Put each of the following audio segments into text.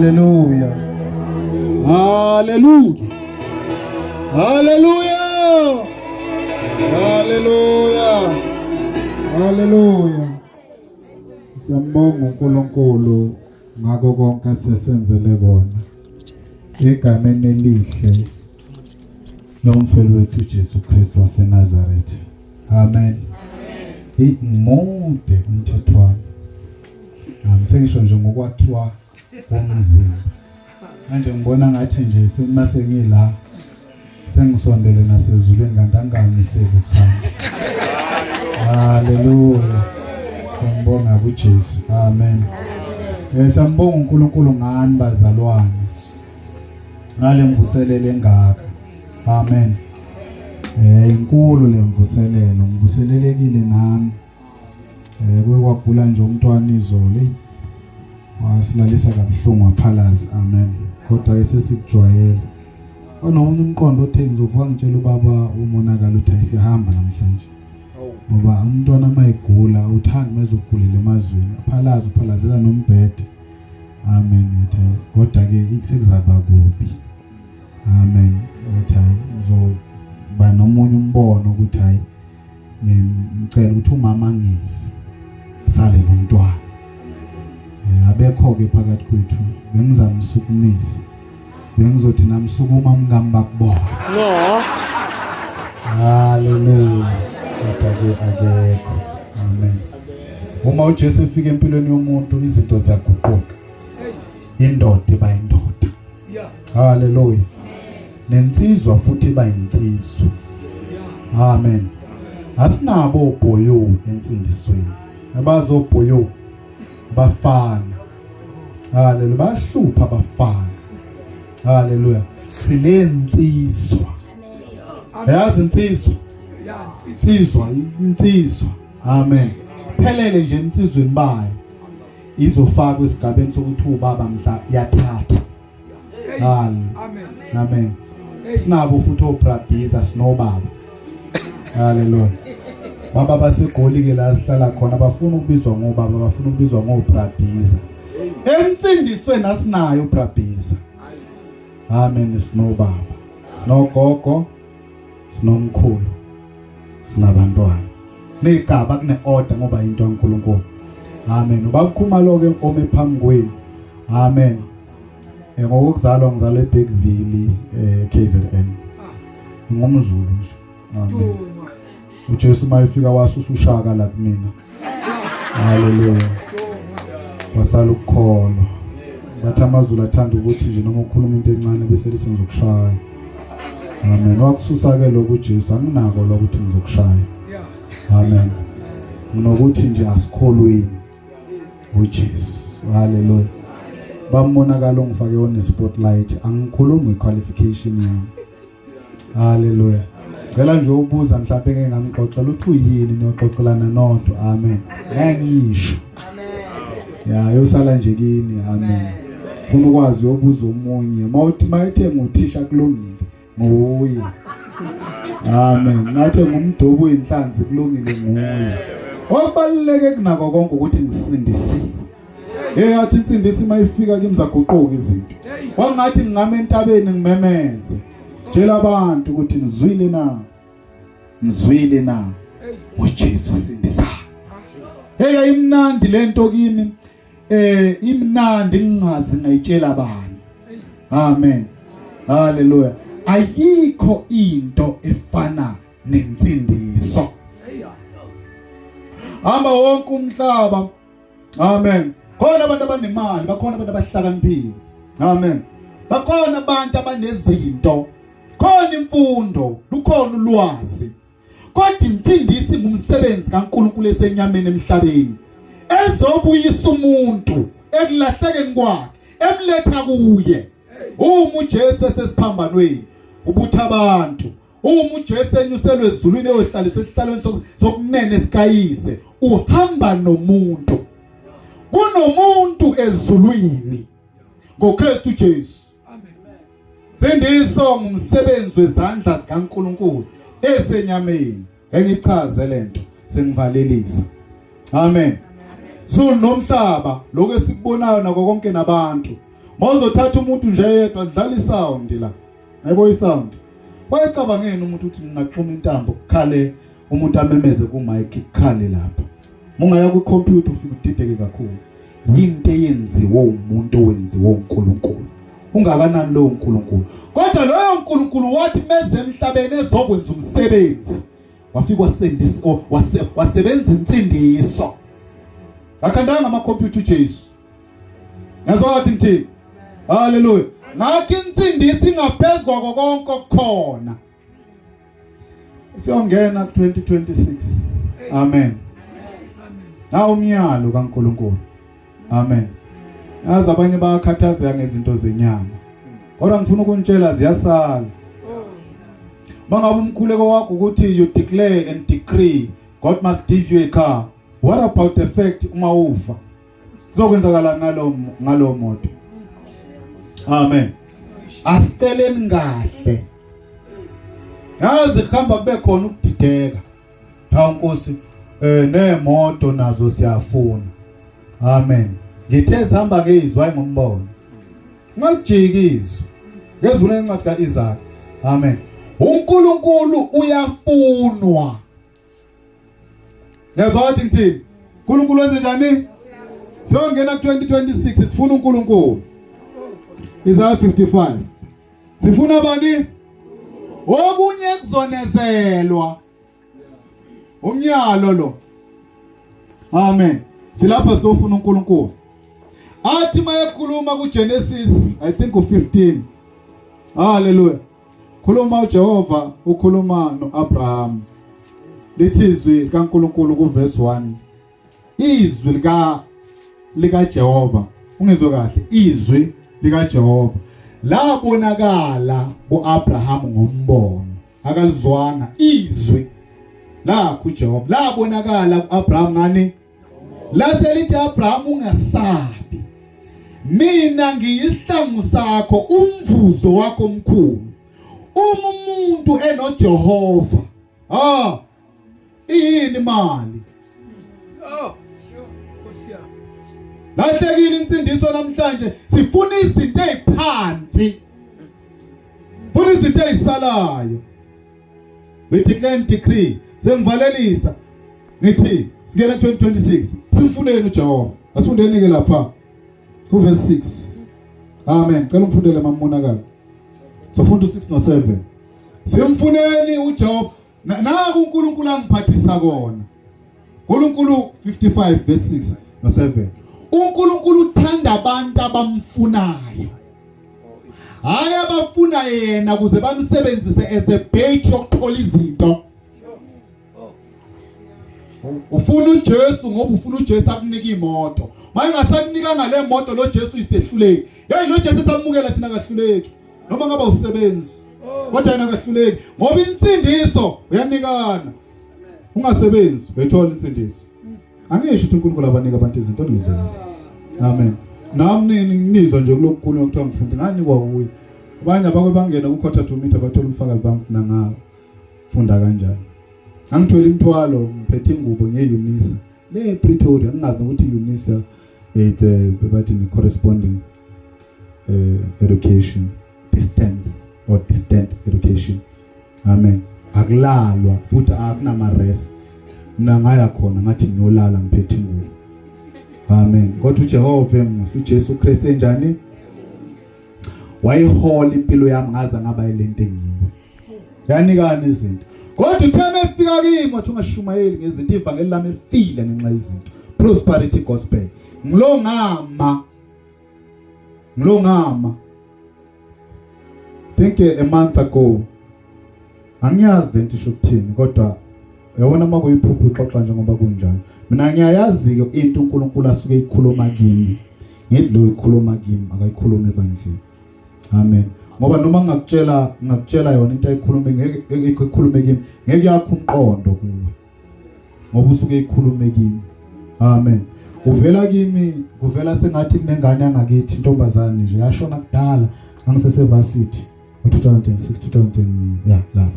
Hallelujah. Hallelujah. Hallelujah. Hallelujah. Hallelujah. Siyambonga uNkulunkulu ngako konke asesenzele kona. Egameni elihle lomfelo wethu Jesu Kristu waseNazaretha. Amen. Imude umthetho wami. Sengisho nje ngokwakhiwa komzimba. Manje ngibona ngathi nje semase ngila sengisondele nasezulwini ngantangamisele phansi. Hallelujah. Siyambonga kuJesu. Amen. Siyambonga uNkulunkulu ngani bazalwane. Ngale mvuselelo engaka. Amen. Inkulu lemvuselelo, mvuselelekile nami. Kwegula nje umntwana izolo wasilalisa kabuhlungu waphalaza. Amen. Kodwa esesijwayele. Onomunye umqondo othe ngizovuka ngitshela ubaba umonakalo uthi ayisihamba namhlanje. Ngoba umntwana mayigula uthanda mezogulile emazweni uphalazela nombhede. Amen. Kodwa ke sekuzaba kubi. Amen. Ngizoba nomunye umbono ukuthi hayi ngicela ukuthi umama ngisi sale nomntwana. Abekho ke phakathi kwethu bengizamsukumisa. Bengizothi namsukuma umngamba kubona. No. Hallelujah. Kodwa akekho. Amen. Uma uJesu efika empilweni yomuntu izinto ziyaguquka. Indoda iba indoda. Hallelujah. Nensizwa futhi iba insizwa. Amen. Asinabo obhoyo ensindisweni. Abazobhoyo bafana. Hallelujah. Bahlupha bafana. Hallelujah. Sinensizwa. Yazi insizwa. Insizwa. Amen. Phelele nje insizweni bayo. Izofakwa esigabeni sokuthi ubaba mhla yathatha. Amen. Sinabo futhi obradiza sinobaba. Hallelujah. Baba basegoli ke la sihlala khona bafuna ukubizwa ngobaba, bafuna ukubizwa ngobradiza. Ensindisweni asinayo ubradiza. Amen. Sinobaba, sinogogo, sinomkhulu, sinabantwana. Negaba kune order ngoba into kaNkulunkulu. Amen. Ubakhuma loke ome phambi kwenu. Amen. Ngokuzalwa ngizalwe eBergville KZN. Ngomzulu nje. Amen. uJesu mayefika wasusa ushaka la kumina. Hallelujah. Wasala ukukholwa. Bathi amazulu athanda ukuthi nje noma ukhuluma into encane bese lithi ngizokushaya. Amen. Wakususa ke lokho uJesu anginako lokuthi ngizokushaya. Amen. Nginokuthi nje asikholweni uJesu. Hallelujah. Bamonakala ongifake on spotlight angikhulumi ngequalification yami. Hallelujah. Ngicela nje ubuza mhlawumbe ngeke ngamxoxela uthi uyini niyoxoxelana nodwa. Amen. Ngisho. Amen. Yosala nje kini. Amen. Ufuna ukwazi uyobuza umunye. Mawuthi mayithe nguthisha kulungile nguye. Amen. Ngathi ngumdobo wenhlanzi kulungile nguye. Okubaluleke kunako konke ukuthi ngisindisile. Yathi insindisi mayifika kimi zaguquka izinto. Wangathi ngingame entabeni ngimemeze. Tshela abantu ukuthi nizwile na uJesu sindisa. Imnandi lento kimi. Imnandi ngingazi ngayitshela abantu. Amen. Hallelujah. Ayikho into efana nensindiso. Hamba wonke umhlaba. Amen. Khona abantu abanemali, bakhona abantu abahlakaniphile. Amen. Bakhona abantu abanezinto. Khona imfundo, lukhona ulwazi. Kodwa insindisi ngumsebenzi kaNkulunkulu esenyameni emhlabeni. Ezobuyisa umuntu ekulahlekeni kwakhe, emletha kuye. Uma uJesu esesiphambanweni, ubutha abantu. Uma uJesu enyuselwe ezulwini eyohlaliswa esihlalweni sokunene sikayise, uhamba nomuntu. Kunomuntu ezulwini ngoKristu Jesu. Sindiso ngumsebenzi wezandla zikaNkulunkulu esenyameni. Engichaze lento sengivalelisa. Amen. So nomhlaba lokho esikubonayo nako konke nabantu Mawuzothatha umuntu nje yedwa dlala isound la. Hayibo isound. Wayecabangeni umuntu uthi ngingaqhuma intambo kukhale umuntu amemeze ku mic kukhale lapha. Mungaya ku computer ufika udideke kakhulu. Yinto eyenziwe umuntu owenziwe uNkulunkulu. Ungakanani lo uNkulunkulu. Kodwa loyo uNkulunkulu wathi meze emhlabeni ezokwenza umsebenzi. Wafika wasendisa wasebenza insindiso. Akhandanga ama computer uJesu. Yazwa wathi ngithini? Hallelujah. Ngakho insindiso ingaphezulu kwako konke okukhona. Siyongena ku 2026. Amen. Na umyalo kaNkulunkulu. Amen. Yazi abanye bayakhathazeka ngezinto zenyama. Kodwa ngifuna ukunitshela ziyasala. Mangabe umkhuleko wakho ukuthi you declare and decree God must give you a car. What about the fact uma ufa? Zokwenzakala ngalo moto. Amen. Asiceleni kahle. Yazi khamba kube khona ukudideka. Hawu Nkosi, nemoto nazo siyafuna. Amen. Ngithe sihamba ngezwi ayingombono. Ngalijikizwe. Ngezwule incwadi kaIsaya. Amen. uNkulunkulu uyafunwa. Yazwa wathi ngithini? uNkulunkulu wenze njani? Siyongena ku 2026 sifuna uNkulunkulu. Isaiah 55. Sifuna bani? Okunye kuzonezelwa. Umnyalo lo. Amen. Silapha sofuna uNkulunkulu. Athi mayekhuluma ku Genesis I think u15. Hallelujah. Khuluma uJehova ukhuluma noAbraham. Lithizwi kaNkulunkulu ku verse 1. Izwi lika Jehova. Ungizwe kahle. Izwi lika Jehova labonakala kuAbraham ngombono. Akalizwanga izwi la kuJehova labonakala kuAbraham ngani? Lase lithi Abraham ungasabi. Mina ngiyisihlangu sakho umvuzo wakho omkhulu. Uma umuntu enoJehova, ini mali. Lahlekile insindiso namhlanje sifuna izinto eziphansi. Funa izinto ezisalayo. We declare and decree. Semvalelisa. Ngithi singena 2026 simfuneni uJehova. Asifundeni ke lapha ku verse 6. Amen. Cela umfundele mamonakala. Sofunda 6 no 7. Simfuneni uJehova. Naku uNkulunkulu angiphathisa kona. uNkulunkulu 55 verse 6 no 7. uNkulunkulu uthanda abantu abamfunayo. Hayi abafuna yena kuze bamsebenzise as a bait yokuthola izinto. Ufuna uJesu ngoba ufuna uJesu akunika imoto. Mayengasakunika ngale moto lo Jesu isehluleki. Hey lo Jesu samukela thina kahluleki. Noma ngaba usebenzi. Kodwa yena kahluleki ngoba insindiso uyanikana. Ungasebenzi uyithola insindiso. Angisho ukuthi uNkulunkulu abanika abantu izinto ngizwe. Amen. Nami nginizwa nje kulokukhulu okuthiwa ngifunde nganikwa kuye. Abanye abakwe bangena ku quarter to meter bathola umfakazi bami nanga funda kanjani. Angithola imthwalo ngiphethe ingubo ngeUnisa. Le Pretoria ngingazi ukuthi Unisa it's bathi corresponding education distance or distant education. Amen. Akulalwa futhi akunama rest. Mina ngaya khona ngathi ngiyolala ngiphethe ingubo. Amen. Kodwa uJehova uJesu Kristu enjani? Wayihola impilo yami ngaza ngaba ilento engiyo. Yanikani izinto. Kodwa utheme efika kimi wathi ungashumayeli ngezinto ivangeli lami efile ngenxa yezinto. Prosperity gospel. Ngilongama. Think a month ago. Angiyazi lento isho ukuthini kodwa yabona makuyiphupho uxoxa njengoba kunjalo. Mina ngiyayazi into uNkulunkulu asuke eyikhuluma kimi. Ngithi lo ikhuluma kimi akayikhulume bandleni. Amen. Ngoba noma ngakutshela yona into ayikhulume ngeke ikhulume kimi ngeke yakho umqondo kuwe. Ngoba usuke eyikhulume kimi. Amen. Uvela kimi kuvela sengathi kunengane yangakithi intombazane nje yashona kudala angisese varsity ngo2006 2000 la.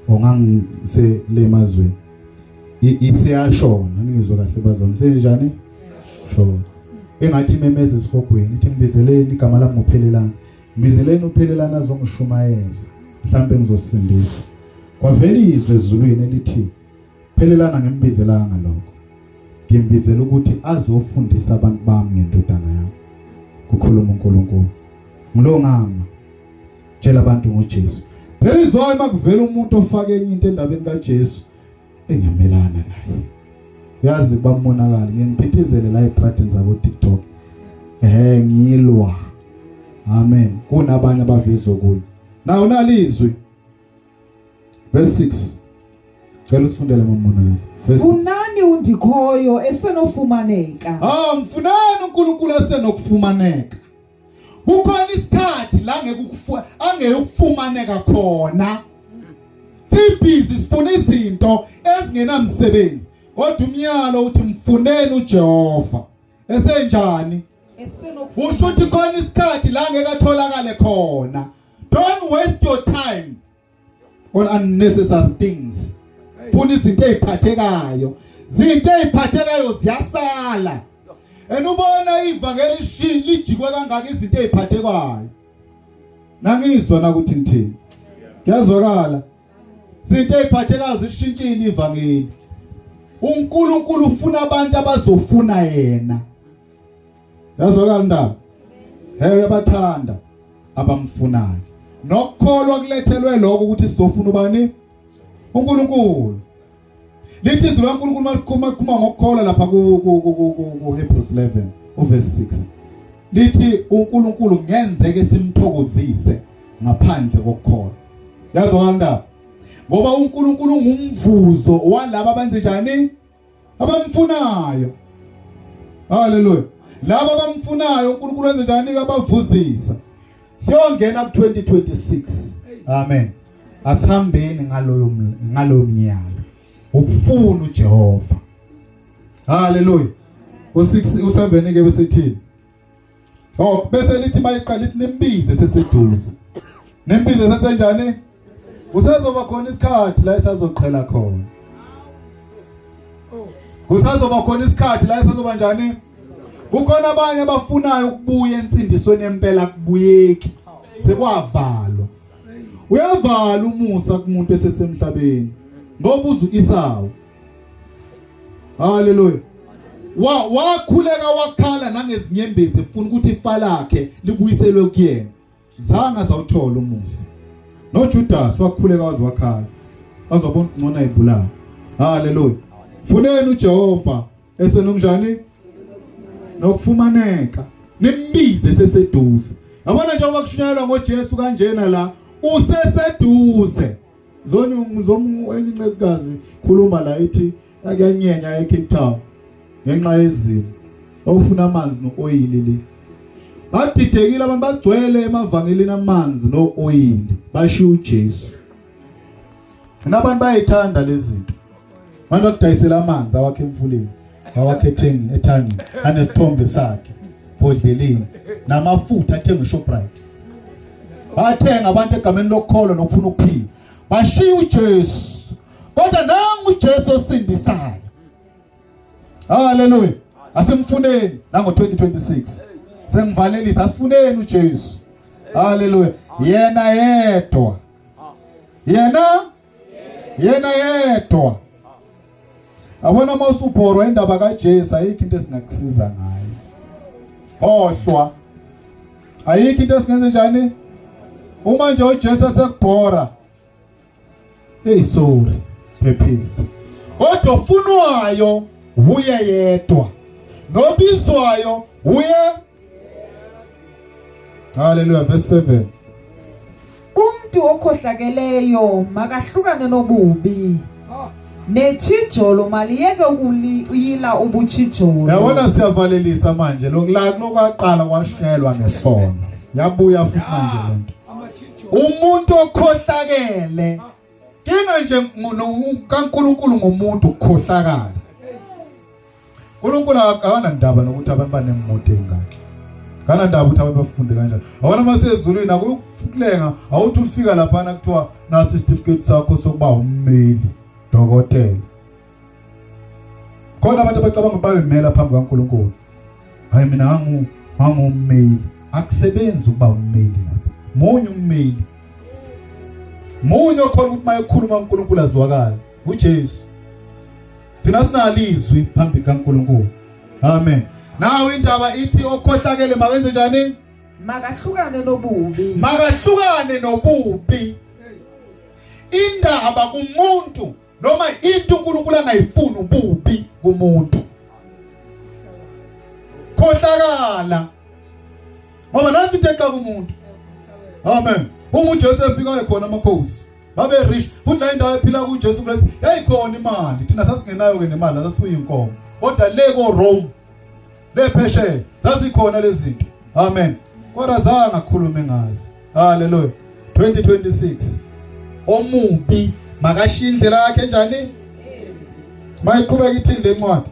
Ongangise le mazwe. Ithi yashona ngizwe kahle bazana senjani? Sho. engathi imemeze esihogweni ithi ngibizeleni igama lami nguphelelana. Ngibizeleni uphelelana azongishumayeza mhlambe ngizosindiswa. Kwavela izwe ezulwini elithi phelelana ngimbizelanga lokho. Ngimbizela ukuthi azofundisa abantu bami ngendodana yami. Kukhuluma uNkulunkulu. Ngilongama tshela abantu ngoJesu. There is why makuvela umuntu ofake enye into endabeni kaJesu engemelana naye. Yazi bamonakala ngiyaphithizele la ePratini zabo TikTok. Ngilwa. Amen. Kunabanye abavezwe kuyo. Na unalizwi. Verse 6. Cela usifundele mamonakala. Unani undikhoyo esenofumaneka. Mfunani uNkulunkulu esenokufumaneka. Kukhona isikhathi la angeke ukufumaneka khona. Sibhizi sifuna izinto ezingenamsebenzi. Kodwa umyalo uthi mfuneni uJehova. Esenjani? Usho ukuthi khona isikhathi la angeke atholakale khona. Don't waste your time on unnecessary things. Funa izinto eziphathekayo. Izinto eziphathekayo ziyasala. Enubona ivangeli lijikwe kangaka izinto eziphathekayo. Nangizwa nakuthi ngithini. Kuyazwakala. Izinto eziphathekayo zishintshile ivangeli. uNkulunkulu ufuna abantu abazofuna yena. Yazwakala ndaba. Uyabathanda abamfunayo. Nokukholwa kulethelwe lokho ukuthi sizofuna ubani? uNkulunkulu. Lithi izwi laNkulunkulu kuma ngokukholwa lapha ku Hebrews 11 uverse 6. Lithi uNkulunkulu ngenzeke simthokozise ngaphandle kokukholwa. Yazwakala ndaba. Ngoba uNkulunkulu ngumvuzo walabo abenze njani? Abamfunayo. Haleluya. Laba abamfunayo uNkulunkulu wenze njani abavuzisa. Siyongena ku 2026. Amen. Asihambeni ngaloyo mnyalo. Ukufuna uJehova. Haleluya. U6 u7 ke besethini. Bese lithi mayiqala lithi nimbize seseduze. Nimbize sesenjani? Kusazoba khona isikhathi la esazoqhela khona. Kusazoba khona isikhathi la esazoba njani? Kukhona abanye abafunayo ukubuya ensindisweni empela kubuyeki. Sekwavalwa. Uyavala umusa kumuntu esesemhlabeni. Ngoba uzu Isawu. Haleluya. Wakhuleka wakhala nangezinyembezi efuna ukuthi ifa lakhe libuyiselwe kuyena. Zanga sawuthola umusa. NoJudas wakhuleka waze wakhala. Wazobona ngona ayibulala. Haleluya. Funeni uJehova esenonjani? Nokufumaneka. Nimbize seseduze. Yabona njengoba kushunyayelwa ngoJesu kanjena la useseduze. Zomu enye incekukazi khuluma la ithi akuyanyenya eCape Town ngenxa yezimo. Awufuna amanzi nooyili li. Badidekile abantu bagcwele emavangelini amanzi nooyili. Bashiya uJesu. Nabantu bayithanda lezi zinto. Abantu bakudayisela amanzi awakhe emfuleni. Awakhe ethangini anesithombe sakhe bodleleni namafutha athenga eShoprite. Bathenga abantu egameni lokukholwa nokufuna ukuphila. Bashiya uJesu. Kodwa nangu uJesu osindisayo. Haleluya. Asimfuneni nango 2026. Sengivalelisa asifuneni uJesu. Haleluya. Yena yedwa. Yena yedwa. Abona mawusubhorwa indaba kaJesu ayikho into esingakusiza ngayo. Hohlwa. Ayikho into esingenze njani? Uma nje uJesu esekubhora. Sorry. Phephisa. Kodwa ofunwayo uye yedwa. Nobizwayo uye. Hallelujah. Verse 7. Umuntu okhohlakeleyo makahlukane nobubi. Nechijolo maliyeke ukuyila ubuchijolo. Yabona siyavalelisa manje lokaqala kwashayelwa ngesono. Yabuya futhi manje lento. Umuntu okhohlakele kinga nje kaNkulunkulu ngomuntu ukukhohlakala. uNkulunkulu akana ndaba nokuthi abantu banemoto engakhe. Kana ndaba ukuthi abantu bafunde kanjani. Awona masezulwini akukulenga awuthi ufika lapha na kuthiwa na certificate sakho sokuba ummeli dokotela. Khona abantu abacabanga bayimela phambi kaNkulunkulu. hayi mina ngangummeli. Akusebenzi ukuba ummeli lapha. Munye ummeli. Munye okhona ukuthi mayekhuluma uNkulunkulu azwakala. uJesu. Thina sinalizwi phambi kaNkulunkulu. Amen. Nawe indaba ithi okhohlakele makenze njani? Makahlukane nobubi. Makahlukane nobubi. Indaba kumuntu noma into uNkulunkulu angayifuni ububi kumuntu. Khohlakala. Ngoba nansi itheka kumuntu. Amen. Uma uJesu efika ekhona amakhosi. Babe rich. Futhi la indawo ephila kuJesu Kristu yayikhona imali. Thina sasingenayo ke nemali sasifuya inkomo. Kodwa le ko Rome le phesheya zazikhona lezi zinto. Amen. Kodwa zanga khulume ngazi. Hallelujah. 2026 omubi makashiya indlela yakhe njani? Mayiqhubeka ithini le ncwadi?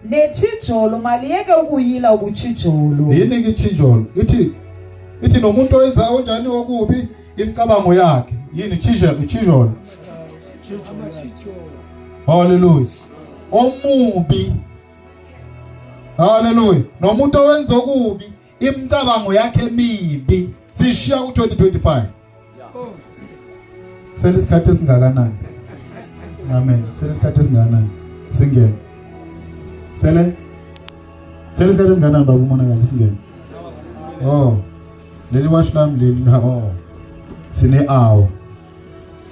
Nechijolo maliyeke ukuyila ubuchijolo. Yini ke ichijolo? Ithi nomuntu oyenza onjani okubi imicabango yakhe. Yini ichijolo? Hallelujah. Omubi. Hallelujah. Nomuntu owenza okubi imicabango yakhe emibi. Sishiya ku2025. Selisikhathi esingakanani? Amen. Selisikhathi esingakanani? Singene. Selisikhathi esingakanani baba umonakala singene? Oh. Leli wash lam leli sine hour.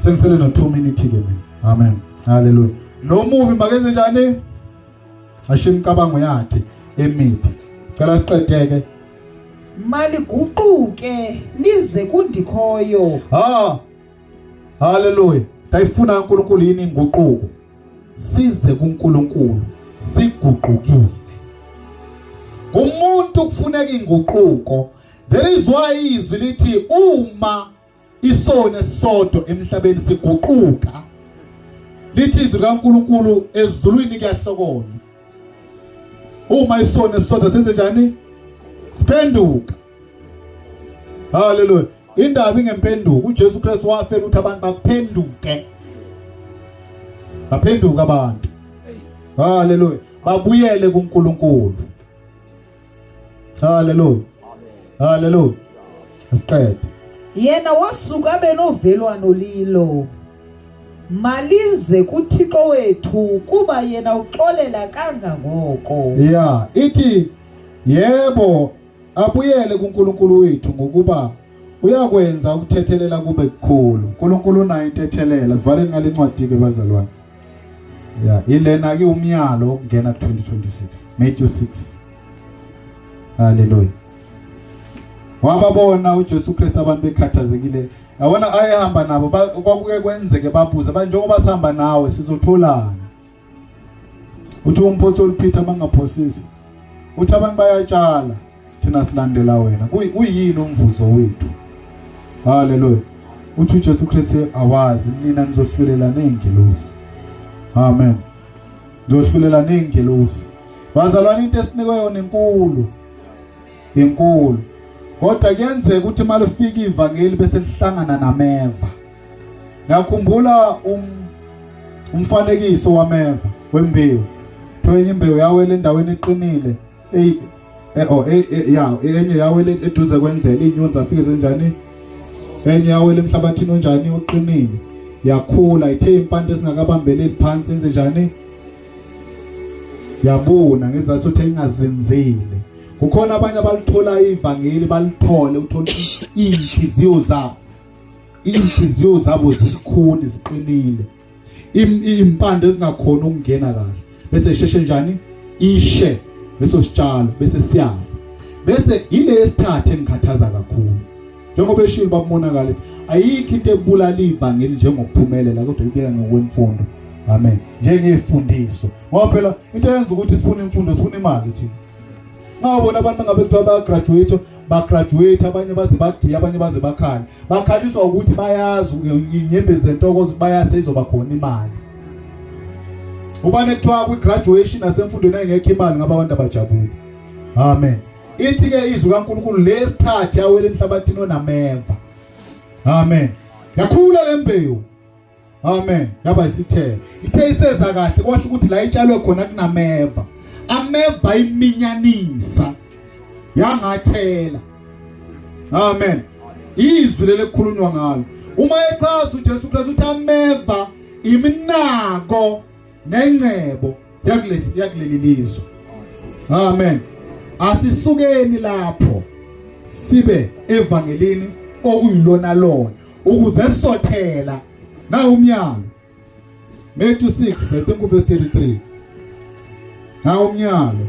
Sengisele no 2 minutes ke mina. Amen. Hallelujah. Nomubi makenze njani? Ashiya imicabango yakhe emibi. Cela siqedeke. Maliguquke lize kundikhoyo. Hallelujah. Dayifuna uNkulunkulu yini inguquko. Size kuNkulunkulu siguqukile. Kumuntu kufuneka inguquko. There is why izwi lithi uma isone sodwa emhlabeni siguquka. Lithi izwi kaNkulunkulu ezulwini kuyahlokonywa. Uma isone sodwa senze njani? Siphenduka. Hallelujah. Indaba ingempenduka. uJesu Kristu wafela ukuthi abantu baphenduke. Baphenduka abantu. Hallelujah. Babuyele kuNkulunkulu. Hallelujah. Hallelujah. Asiqede. Yena wasuka benovelwano lilo. Malinze kuThixo wethu kuba yena uxolela kangangoko. Yeah, ithi yebo abuyele kuNkulunkulu wethu ngokuba uyakwenza ukuthethelela kube kukhulu. uNkulunkulu unayo intethelela. Sivaleni ngale ncwadi ke bazalwane. Yeah, ilena ke umyalo ukungena ku2026. Matthew 6. Hallelujah. Wababona uJesu Kristu abantu bekhathazekile. Yabona ayehamba nabo kwakuke kwenzeke babuza njengoba sihamba nawe sizotholana. Uthi umpostoli Peter bangaphosisi. Uthi abantu bayatshala thina silandela wena. Kuyini umvuzo wethu? Hallelujah. Uthi uJesu Kristu awazi mina nizohlulela nengelosi. Amen. Nizohlulela nengelosi. Bazalwane into esinikwe yona inkulu. Kodwa kuyenzeka ukuthi malufika ivangeli bese lihlangana nameva. Ngiyakhumbula umfanekiso wameva wembewu. Thoye imbewu yawela endaweni eqinile. Enye yawela eduze kwendlela inyoni zafike zenjani? Enye yawela emhlabathini onjani oqinile. Yakhula ithe impande ezingakabambeleli phansi enze njani? Yabuna ngezathu ukuthi ingazinzile. Kukhona abanye abalithola ivangeli balithole uthola inhliziyo zabo zikhuni ziqinile. Impande ezingakhona ukungena kahle. Bese sheshe njani? Ishe leso sitshalo bese siyafa. Bese ile esithathe engikhathaza kakhulu. Njengoba eshilo bamonakala ethi ayikho into ebulala ivangeli njengokuphumelela kodwa ibeka ngokwemfundo. Amen. Njengefundiso. Ngoba phela into eyenza ukuthi sifune imfundo sifune imali thina. Ngabona abantu ngabe kuthiwa bagraduate abanye baze bagiya abanye baze bakhale. Bakhaliswa ukuthi bayazi inyembezi zentokozo bayase izoba khona imali. Ubane kuthiwa kwi-graduation nasemfundweni engekho imali ngaba abantu abajabule. Amen. Ithi ke izwi kaNkulunkulu lesithathe yawela emhlabathini onameva. Amen. Yakhula lembewu. Amen. Yaba isithelo. Ithe iseza kahle kwasho ukuthi la itshalwe khona kunameva. Ameva iminyanisa. yangathela. Amen. Izwi lelikhulunywa ngalo. Uma echaza uJesu Kristu uthi ameva iminako nengcebo yakuleli lizwe. Amen. Asisukeni lapho sibe evangelini okuyilona lona ukuze sisothela na umnyalo. Matthew 6 I think verse 33. Na umnyalo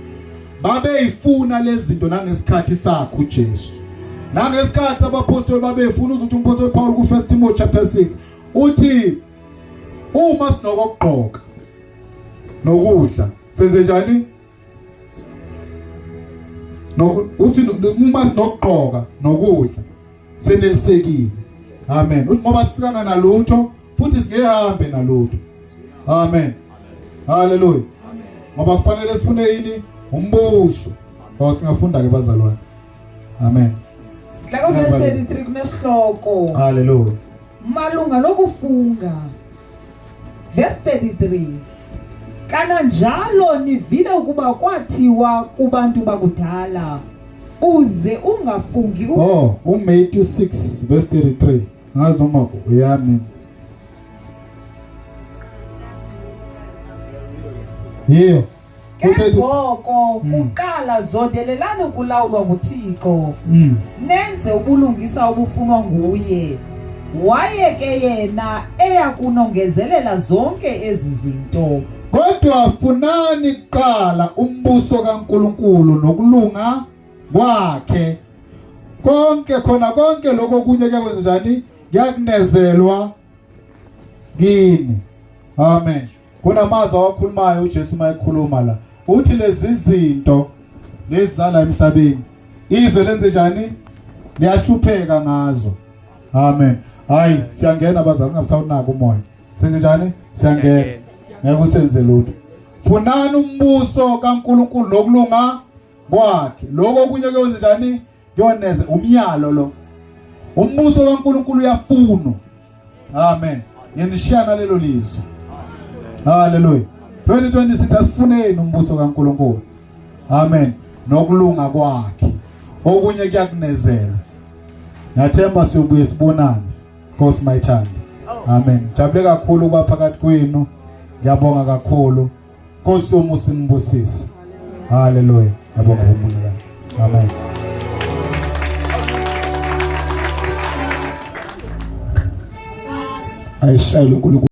babeyifuna lezi zinto nangesikhathi sakho uJesu. Nangesikhathi abapostoli babefuna ukuthi umpostoli Paul ku 1 Timothy chapter 6 uthi uma sinokugqoka nokudla senze njani? Uthi uma sinokugqoka nokudla senelisekile. Amen. Uthi ngoba sifikanga nalutho futhi singehambe nalutho. Amen. Hallelujah. Ngoba kufanele sifune yini? Umbuso. Singafunda ke bazalwane. Amen. Hlaka verse 33 kunesihloko. Hallelujah. Malunga nokufunga. Verse 33. Kana njalo nivile ukuba kwathiwa kubantu bakudala uze ungafungi. Matthew 6 verse 33. Ngazi noma uyami. Yebo. Ngoko kuqala zondelelani ukulawulwa nguThixo. Nenze ubulungisa obufunwa nguye. Waye ke yena eyakunongezelela zonke ezi zinto. Kodwa funani kuqala umbuso kaNkuluNkulu nokulunga kwakhe. Konke lokho kunye kuyakwenza njani? Kuyakunezelwa kini. Amen. Kunamazwi awakhulumayo uJesu mayekhuluma la. Uthi lezi zinto lezizala emhlabeni izwe lenze njani? Liyahlupheka ngazo. Amen. Hayi siyangena bazali ngabusawunaka umoya. Senze njani? Siyangena. Ngeke usenze lutho. Funani umbuso kaNkuluNkulu nokulunga kwakhe. Lokho kunye kwenza njani? Kuyoneze umyalo lo. Umbuso kaNkuluNkulu uyafunwa. Amen. Nginishiyana lelo lizwi. Hallelujah. 2026 asifuneni umbuso kaNkuluNkulu. Amen. Nokulunga kwakhe. Okunye kuyakunezela. Ngiyathemba siyobuye sibonane. Nkosi mayithanda. Amen. Jabule kakhulu kwa phakathi kwenu. Ngiyabonga kakhulu. Nkosi yomusa imbusise. Hallelujah. Ngiyabonga umuntu la. Amen. Ayishayile uNkulunkulu.